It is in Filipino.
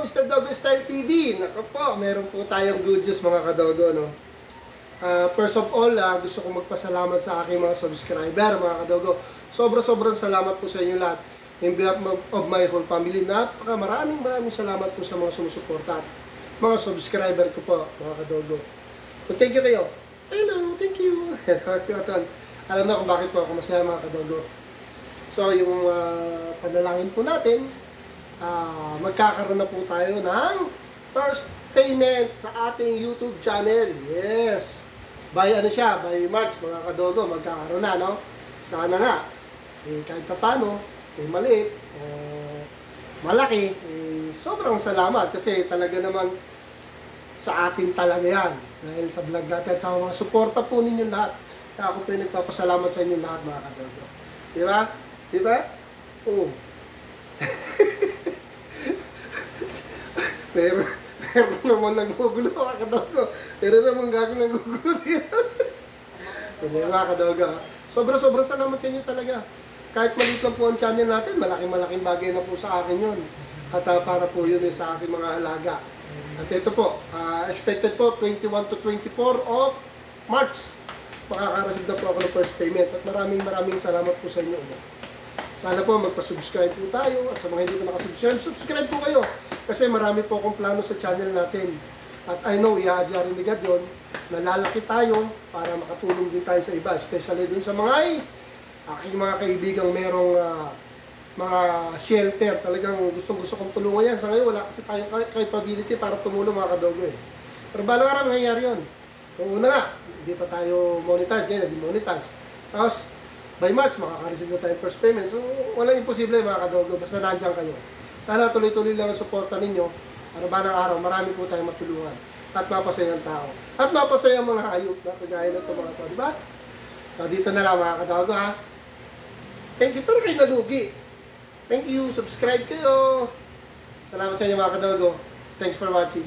Mr. Dogo Style TV. Naku po, meron po tayong good news mga kadogo, no? First of all, gusto kong magpasalamat sa aking mga subscriber, mga kadogo. Sobrang salamat po sa inyo lahat. In behalf of my whole family, maraming salamat po sa mga sumusuporta at mga subscriber ko po, mga kadogo. So, thank you kayo. Hello, thank you. Alam na kung bakit po ako masaya, mga kadogo. So, yung panalangin po natin, magkakaroon na po tayo ng first payment sa ating YouTube channel. Yes. By by March, mga kadogo, magkakaroon na, no? Sana nga, kahit pa paano, maliit, malaki, sobrang salamat kasi talaga naman sa atin talaga yan. Dahil sa vlog natin, sa mga suporta po ninyo lahat. Kaya ako po yung nagpapasalamat sa inyo lahat, mga kadogo. Diba? Diba? Oo. Pero naman nagugulo mga kadogo. Pero naman gagawin nagugulo dito. Hindi mga kadogo. Sobrang salamat sa inyo talaga. Kahit maliit lang po ang channel natin, malaking bagay na po sa akin yun. At para po yun sa aking mga alaga. At ito po, expected po 21 to 24 of March. Makaka-receive na po ako ng first payment. At maraming salamat po sa inyo. Sana po magpa-subscribe po tayo at sa mga hindi pa nakasubscribe, subscribe po kayo kasi marami po akong plano sa channel natin. At I know, i-aadya rin agad yun, nalalaki tayo para makatulong din tayo sa iba, especially dun sa mga aking mga kaibigang merong mga shelter. Talagang gustong-gusto kong tulungan yan. Sa ngayon, wala kasi tayong capability para tumulong mga kadogo eh. Pero balang araw, mangyayari yun. Kung una nga, hindi pa tayo monetize, ganyan, hindi monetize. Tapos, by March, makaka-receive na tayong first payment. So, walang imposible mga kadogo, basta nandiyan kayo. Sana tuloy-tuloy lang ang suporta ninyo. Para ba ng araw, marami po tayong matulungan. At mapasaya ang tao. At mapasaya ang mga hayop na kagaya na ito mga tao. Diba? So, dito na lang mga kadogo ha. Thank you, pero kayo nalugi. Thank you, subscribe kayo. Salamat sa inyo mga kadogo. Thanks for watching.